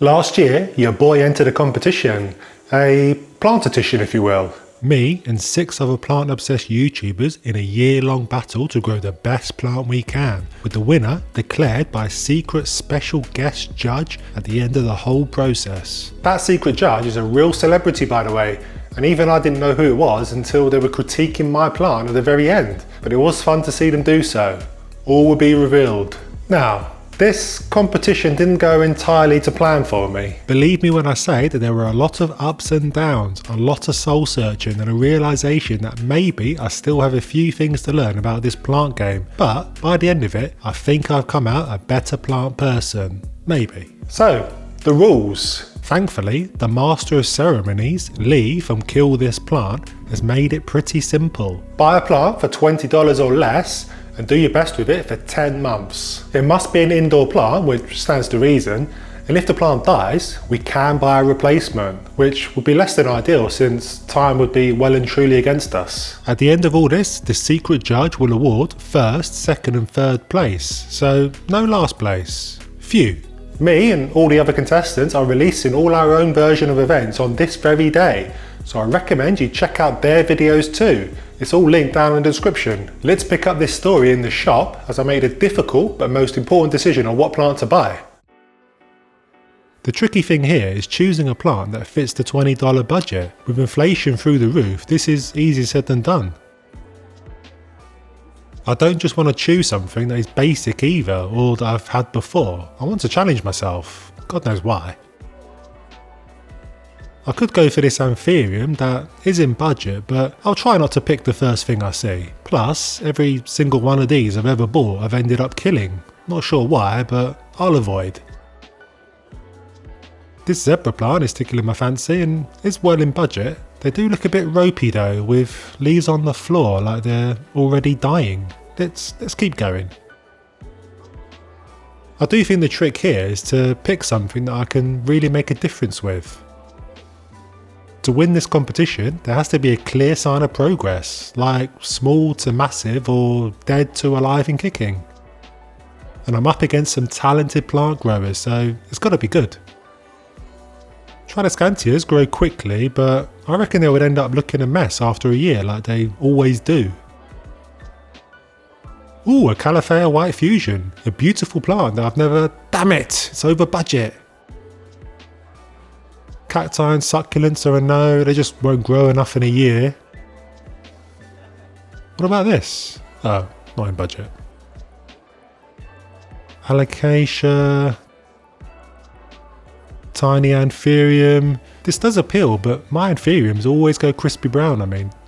Last year, your boy entered a competition, a plantition if you will. Me and 6 other plant-obsessed YouTubers in a year-long battle to grow the best plant we can, with the winner declared by a secret special guest judge at the end of the whole process. That secret judge is a real celebrity, by the way, and even I didn't know who it was until they were critiquing my plant at the very end, but it was fun to see them do so. All will be revealed. Now, this competition didn't go entirely to plan for me. Believe me when I say that there were a lot of ups and downs, a lot of soul searching and a realisation that maybe I still have a few things to learn about this plant game, but by the end of it, I think I've come out a better plant person. Maybe. So, the rules. Thankfully, the master of ceremonies, Lee from Kill This Plant, has made it pretty simple. Buy a plant for $20 or less and do your best with it for 10 months. It must be an indoor plant, which stands to reason, and if the plant dies, we can buy a replacement, which would be less than ideal since time would be well and truly against us. At the end of all this, the secret judge will award first, second and third place, so no last place. Phew. Me and all the other contestants are releasing all our own version of events on this very day, so I recommend you check out their videos too. It's all linked down in the description. Let's pick up this story in the shop as I made a difficult but most important decision on what plant to buy. The tricky thing here is choosing a plant that fits the $20 budget. With inflation through the roof, this is easier said than done. I don't just want to choose something that is basic either, or that I've had before. I want to challenge myself. God knows why. I could go for this Anthurium that is in budget, but I'll try not to pick the first thing I see. Plus, every single one of these I've ever bought I've ended up killing. Not sure why, but I'll avoid. This Zebra plant is tickling my fancy and is well in budget. They do look a bit ropey though, with leaves on the floor like they're already dying. Let's keep going. I do think the trick here is to pick something that I can really make a difference with. To win this competition, there has to be a clear sign of progress, like small to massive or dead to alive and kicking. And I'm up against some talented plant growers, so it's got to be good. Tradescantias grow quickly, but I reckon they would end up looking a mess after a year like they always do. Ooh, a Califea White Fusion, a beautiful plant that I've never... Damn it, it's over budget. Cacti and succulents are a no, they just won't grow enough in a year. What about this? Oh, not in budget. Alocasia, tiny Anthurium. This does appeal, but my Anthuriums always go crispy brown,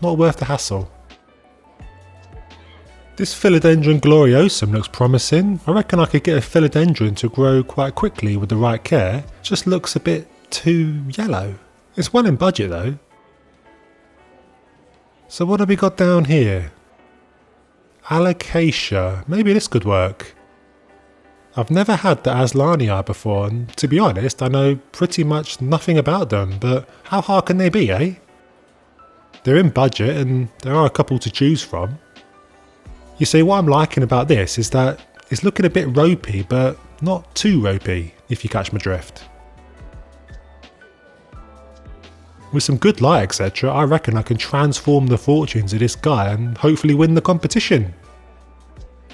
not worth the hassle. This Philodendron gloriosum looks promising. I reckon I could get a Philodendron to grow quite quickly with the right care. It just looks a bit too yellow. It's well in budget though. So what have we got down here? Alocasia. Maybe this could work. I've never had the Aslanii before, and to be honest, I know pretty much nothing about them, but how hard can they be, eh? They're in budget and there are a couple to choose from. You see, what I'm liking about this is that it's looking a bit ropey, but not too ropey, if you catch my drift. With some good light etc, I reckon I can transform the fortunes of this guy and hopefully win the competition.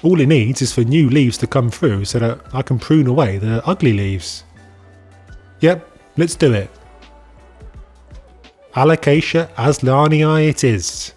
All it needs is for new leaves to come through so that I can prune away the ugly leaves. Yep, let's do it. Alocasia Aslanii it is.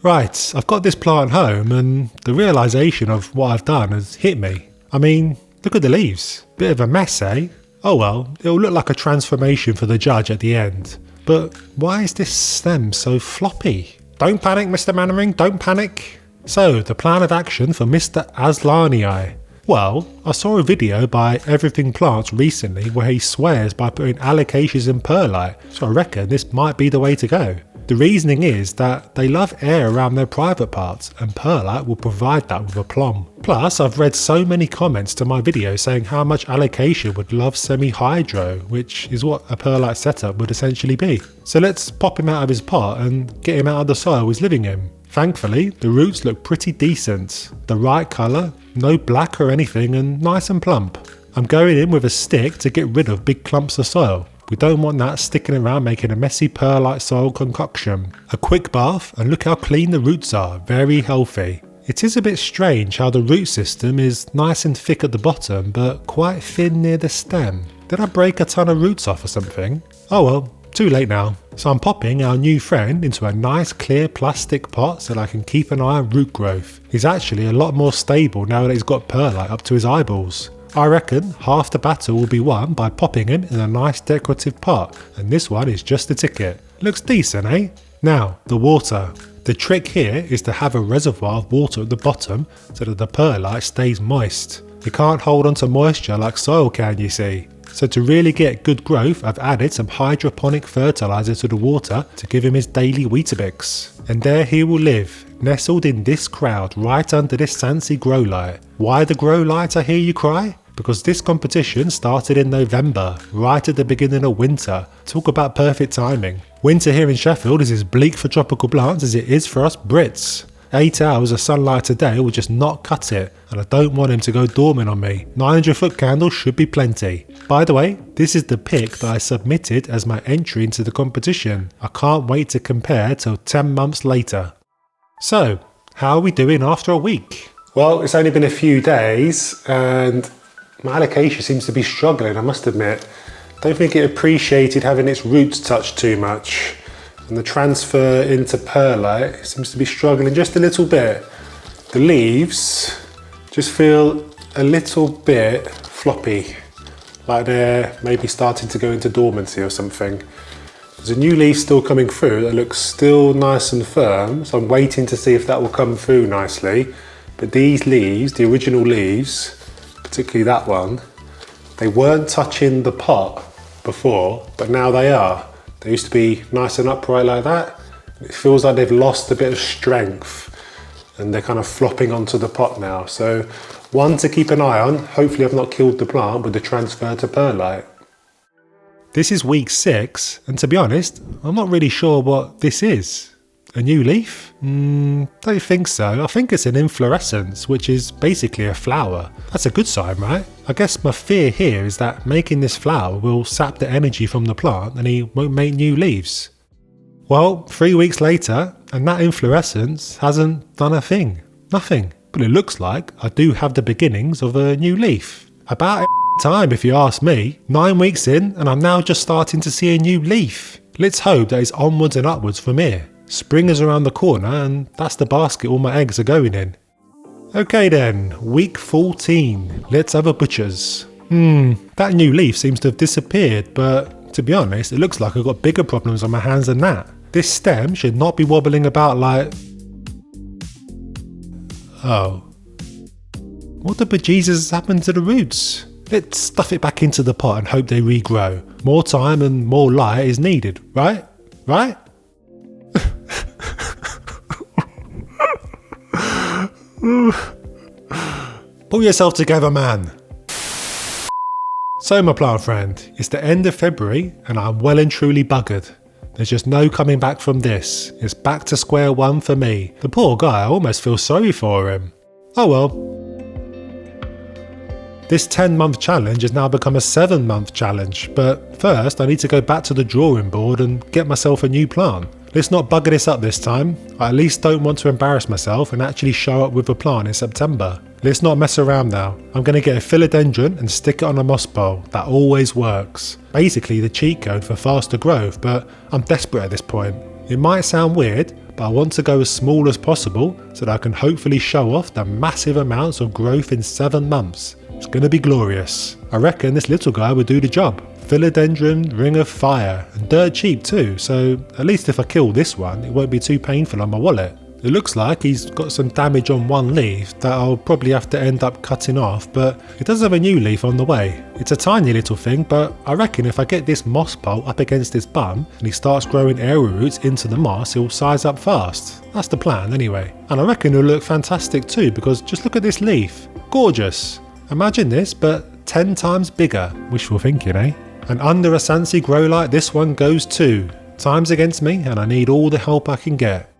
Right, I've got this plant home and the realisation of what I've done has hit me. Look at the leaves. Bit of a mess, eh? Oh well, it'll look like a transformation for the judge at the end. But why is this stem so floppy? Don't panic, Mr. Mannering, don't panic. So, the plan of action for Mr. Aslanii. Well, I saw a video by Everything Plants recently where he swears by putting alocasias in perlite, so I reckon this might be the way to go. The reasoning is that they love air around their private parts and perlite will provide that with aplomb. Plus, I've read so many comments to my video saying how much alocasia would love semi-hydro, which is what a perlite setup would essentially be. So let's pop him out of his pot and get him out of the soil he's living in. Thankfully, the roots look pretty decent. The right colour, no black or anything, and nice and plump. I'm going in with a stick to get rid of big clumps of soil. We don't want that sticking around making a messy perlite soil concoction. A quick bath and look how clean the roots are, very healthy. It is a bit strange how the root system is nice and thick at the bottom but quite thin near the stem. Did I break a ton of roots off or something? Oh well, too late now. So I'm popping our new friend into a nice clear plastic pot so that I can keep an eye on root growth. He's actually a lot more stable now that he's got perlite up to his eyeballs. I reckon half the battle will be won by popping him in a nice decorative pot, and this one is just the ticket. Looks decent, eh? Now, the water. The trick here is to have a reservoir of water at the bottom so that the perlite stays moist. You can't hold on to moisture like soil can, you see. So to really get good growth, I've added some hydroponic fertilizer to the water to give him his daily Weetabix. And there he will live, nestled in this crowd right under this Scentsy grow light. Why the grow light, I hear you cry? Because this competition started in November, right at the beginning of winter. Talk about perfect timing. Winter here in Sheffield is as bleak for tropical plants as it is for us Brits. 8 hours of sunlight a day will just not cut it, and I don't want him to go dormant on me. 900-foot candles should be plenty. By the way, this is the pic that I submitted as my entry into the competition. I can't wait to compare till 10 months later. So, how are we doing after a week? Well, it's only been a few days and my alocasia seems to be struggling, I must admit. Don't think it appreciated having its roots touched too much. And the transfer into perlite seems to be struggling just a little bit. The leaves just feel a little bit floppy, like they're maybe starting to go into dormancy or something. There's a new leaf still coming through that looks still nice and firm, so I'm waiting to see if that will come through nicely. But these leaves, the original leaves, particularly that one, they weren't touching the pot before, but now they are. They used to be nice and upright like that. It feels like they've lost a bit of strength and they're kind of flopping onto the pot now. So one to keep an eye on. Hopefully I've not killed the plant with the transfer to perlite. This is week 6, and to be honest, I'm not really sure what this is. A new leaf? Don't think so. I think it's an inflorescence, which is basically a flower. That's a good sign, right? I guess my fear here is that making this flower will sap the energy from the plant and he won't make new leaves. Well, 3 weeks later, and that inflorescence hasn't done a thing. Nothing. But it looks like I do have the beginnings of a new leaf. About time, if you ask me. 9 weeks in, and I'm now just starting to see a new leaf. Let's hope that it's onwards and upwards from here. Spring is around the corner and that's the basket all my eggs are going in. Okay then, week 14. Let's have a butcher's. That new leaf seems to have disappeared, but to be honest, it looks like I've got bigger problems on my hands than that. This stem should not be wobbling about like... Oh. What the bejesus has happened to the roots? Let's stuff it back into the pot and hope they regrow. More time and more light is needed, right? Right? Pull yourself together, man. So my plant friend, it's the end of February and I'm well and truly buggered. There's just no coming back from this. It's back to square one for me. The poor guy, I almost feel sorry for him. Oh well. This 10-month challenge has now become a 7-month challenge, but first I need to go back to the drawing board and get myself a new plant. Let's not bugger this up this time. I at least don't want to embarrass myself and actually show up with a plant in September. Let's not mess around now. I'm going to get a philodendron and stick it on a moss bowl. That always works. Basically the cheat code for faster growth, but I'm desperate at this point. It might sound weird, but I want to go as small as possible so that I can hopefully show off the massive amounts of growth in 7 months. It's going to be glorious. I reckon this little guy would do the job. Philodendron Ring of Fire, and dirt cheap too, so at least if I kill this one it won't be too painful on my wallet. It looks like he's got some damage on one leaf that I'll probably have to end up cutting off, but it does have a new leaf on the way. It's a tiny little thing, but I reckon if I get this moss pole up against his bum and he starts growing arrowroots into the moss, he'll size up fast. That's the plan anyway. And I reckon it'll look fantastic too, because just look at this leaf. Gorgeous. Imagine this, but 10 times bigger. Wishful thinking, eh? And under a Scentsy grow light, this one goes too. Time's against me and I need all the help I can get.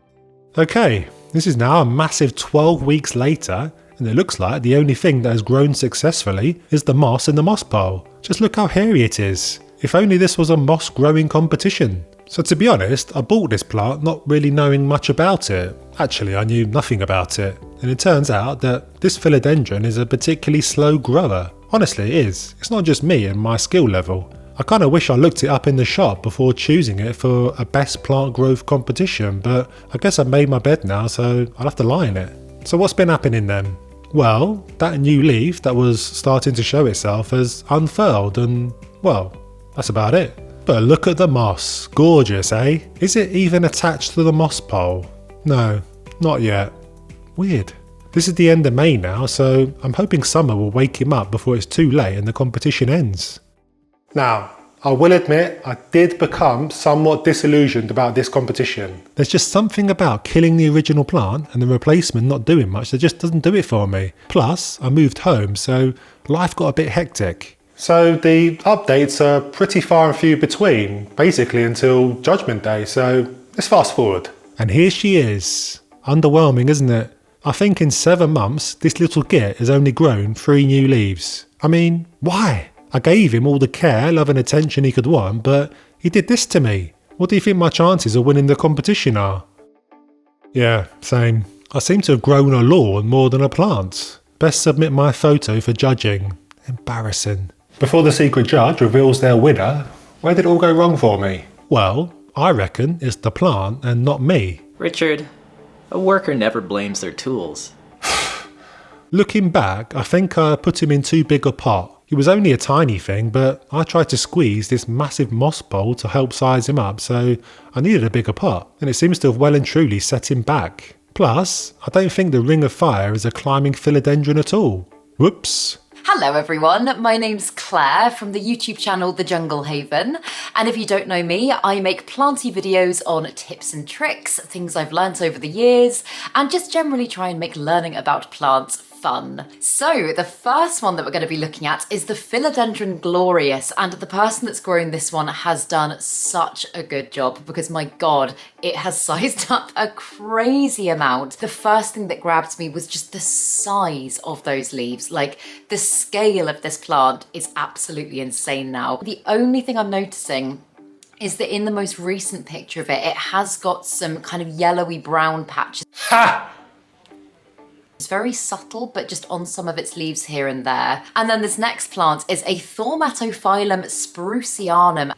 Okay, this is now a massive 12 weeks later And it looks like the only thing that has grown successfully is the moss in the moss pole. Just look how hairy it is. If only this was a moss growing competition. So to be honest, I bought this plant not really knowing much about it. Actually, I knew nothing about it. And it turns out that this philodendron is a particularly slow grower. Honestly, it is. It's not just me and my skill level. I kind of wish I looked it up in the shop before choosing it for a best plant growth competition, but I guess I've made my bed now, so I'll have to lie in it. So what's been happening then? Well, that new leaf that was starting to show itself has unfurled and, well, that's about it. But look at the moss. Gorgeous, eh? Is it even attached to the moss pole? No, not yet. Weird. This is the end of May now, so I'm hoping summer will wake him up before it's too late and the competition ends. Now, I will admit I did become somewhat disillusioned about this competition. There's just something about killing the original plant and the replacement not doing much that just doesn't do it for me. Plus, I moved home, so life got a bit hectic. So the updates are pretty far and few between, basically until Judgment Day, so let's fast forward. And here she is. Underwhelming, isn't it? I think in 7 months, this little git has only grown 3 new leaves. I mean, why? I gave him all the care, love and attention he could want, but he did this to me. What do you think my chances of winning the competition are? Yeah, same. I seem to have grown a lawn more than a plant. Best submit my photo for judging. Embarrassing. Before the secret judge reveals their winner, where did it all go wrong for me? Well, I reckon it's the plant and not me. Richard, a worker never blames their tools. Looking back, I think I put him in too big a pot. It was only a tiny thing, but I tried to squeeze this massive moss pole to help size him up, so I needed a bigger pot, and it seems to have well and truly set him back. Plus, I don't think the Ring of Fire is a climbing philodendron at all. Whoops. Hello everyone, my name's Claire from the YouTube channel The Jungle Haven, and if you don't know me, I make planty videos on tips and tricks, things I've learnt over the years, and just generally try and make learning about plants fun. So the first one that we're going to be looking at is the Philodendron Glorious, and the person that's grown this one has done such a good job because my god, it has sized up a crazy amount. The first thing that grabbed me was just the size of those leaves. Like, the scale of this plant is absolutely insane now. The only thing I'm noticing is that in the most recent picture of it, it has got some kind of yellowy brown patches. Ha! It's very subtle, but just on some of its leaves here and there. And then this next plant is a Thaumatophyllum sprucianum.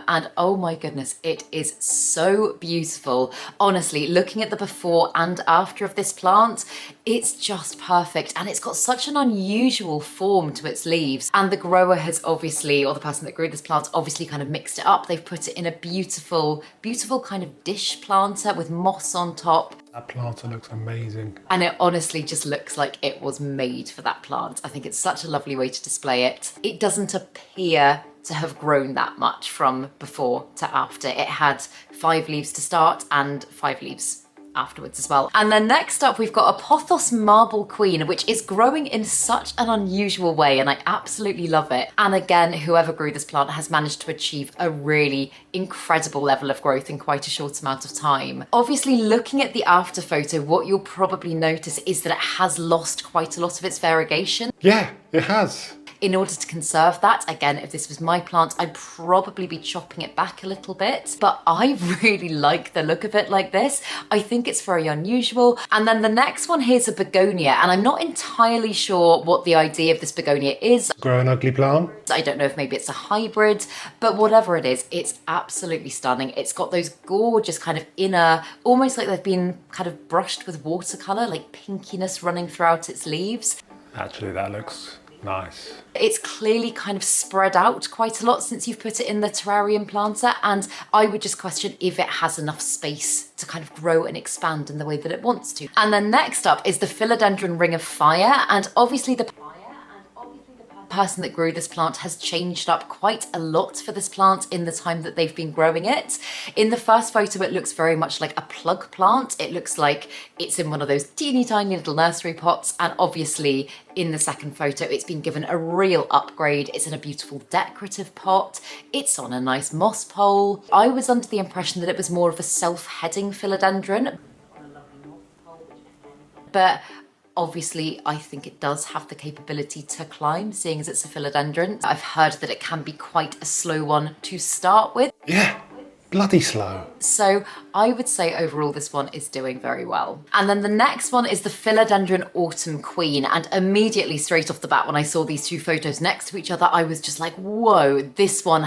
And oh my goodness, it is so beautiful. Honestly, looking at the before and after of this plant, it's just perfect. And it's got such an unusual form to its leaves. And the grower has obviously, or the person that grew this plant, obviously kind of mixed it up. They've put it in a beautiful, beautiful kind of dish planter with moss on top. That planter looks amazing. And it honestly just looks like it was made for that plant. I think it's such a lovely way to display it. It doesn't appear to have grown that much from before to after. It had 5 leaves to start and 5 leaves afterwards as well. And then next up we've got a Pothos Marble Queen, which is growing in such an unusual way and I absolutely love it. And again, whoever grew this plant has managed to achieve a really incredible level of growth in quite a short amount of time. Obviously, looking at the after photo, what you'll probably notice is that it has lost quite a lot of its variegation. Yeah, it has. In order to conserve that, again, if this was my plant, I'd probably be chopping it back a little bit, but I really like the look of it like this. I think it's very unusual. And then the next one here's a begonia, and I'm not entirely sure what the idea of this begonia is. Grow an ugly plant. I don't know if maybe it's a hybrid, but whatever it is, it's absolutely stunning. It's got those gorgeous kind of inner, almost like they've been kind of brushed with watercolor, like pinkiness running throughout its leaves. Actually, that looks nice. It's clearly kind of spread out quite a lot since you've put it in the terrarium planter, and I would just question if it has enough space to kind of grow and expand in the way that it wants to. And then next up is the Philodendron Ring of Fire, and obviously the person that grew this plant has changed up quite a lot for this plant in the time that they've been growing it. In the first photo, it looks very much like a plug plant. It looks like it's in one of those teeny tiny little nursery pots. And obviously in the second photo, it's been given a real upgrade. It's in a beautiful decorative pot. It's on a nice moss pole. I was under the impression that it was more of a self-heading philodendron. But Obviously, I think it does have the capability to climb, seeing as it's a philodendron. I've heard that it can be quite a slow one to start with. Yeah, bloody slow. So I would say overall this one is doing very well. And then the next one is the Philodendron Autumn Queen. And immediately straight off the bat, when I saw these two photos next to each other, I was just like, whoa, this one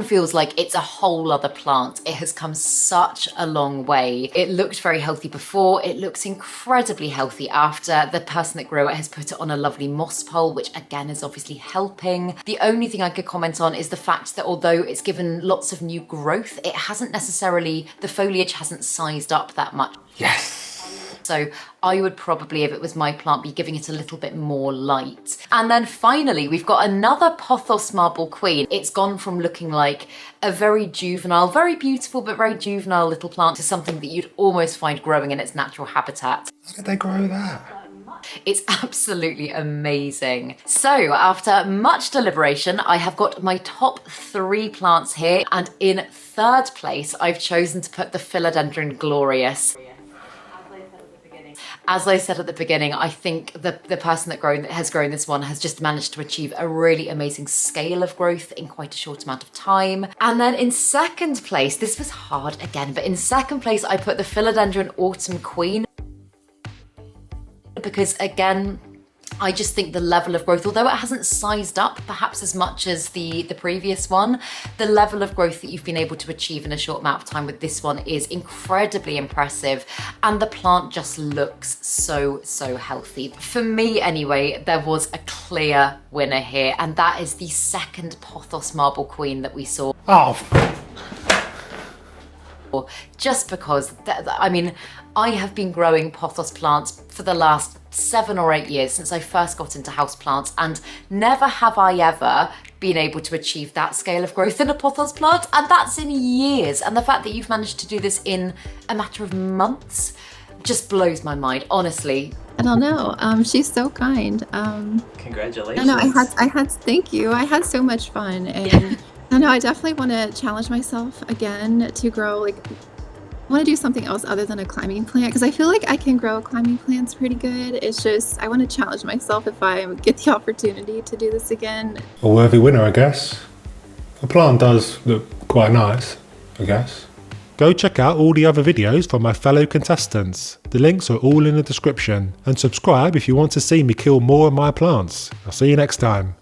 feels like it's a whole other plant. It has come such a long way. It looked very healthy before. It looks incredibly healthy after. The person that grew it has put it on a lovely moss pole, which again is obviously helping. The only thing I could comment on is the fact that although it's given lots of new growth, it hasn't necessarily, the foliage hasn't sized up that much. Yes. So I would probably, if it was my plant, be giving it a little bit more light. And then finally, we've got another Pothos Marble Queen. It's gone from looking like a very juvenile, very beautiful, but very juvenile little plant to something that you'd almost find growing in its natural habitat. How did they grow that? It's absolutely amazing. So after much deliberation, I have got my top 3 plants here, and in third place, I've chosen to put the Philodendron Glorious. As I said at the beginning, I think the person that has grown this one has just managed to achieve a really amazing scale of growth in quite a short amount of time. And then in second place, this was hard again, but in second place, I put the Philodendron Autumn Queen. Because again, I just think the level of growth, although it hasn't sized up perhaps as much as the previous one, the level of growth that you've been able to achieve in a short amount of time with this one is incredibly impressive, and the plant just looks so healthy. For me anyway, there was a clear winner here, and that is the second Pothos Marble Queen that we saw. Oh. Just because, I mean, I have been growing pothos plants for the last 7 or 8 years since I first got into houseplants, and never have I ever been able to achieve that scale of growth in a pothos plant, and that's in years. And the fact that you've managed to do this in a matter of months just blows my mind, honestly. I don't know. She's so kind. Congratulations. No, thank you. I had so much fun, and I definitely want to challenge myself again to grow, I want to do something else other than a climbing plant, because I feel like I can grow climbing plants pretty good. It's just, I want to challenge myself if I get the opportunity to do this again. A worthy winner, I guess. The plant does look quite nice, I guess. Go check out all the other videos from my fellow contestants. The links are all in the description. And subscribe if you want to see me kill more of my plants. I'll see you next time.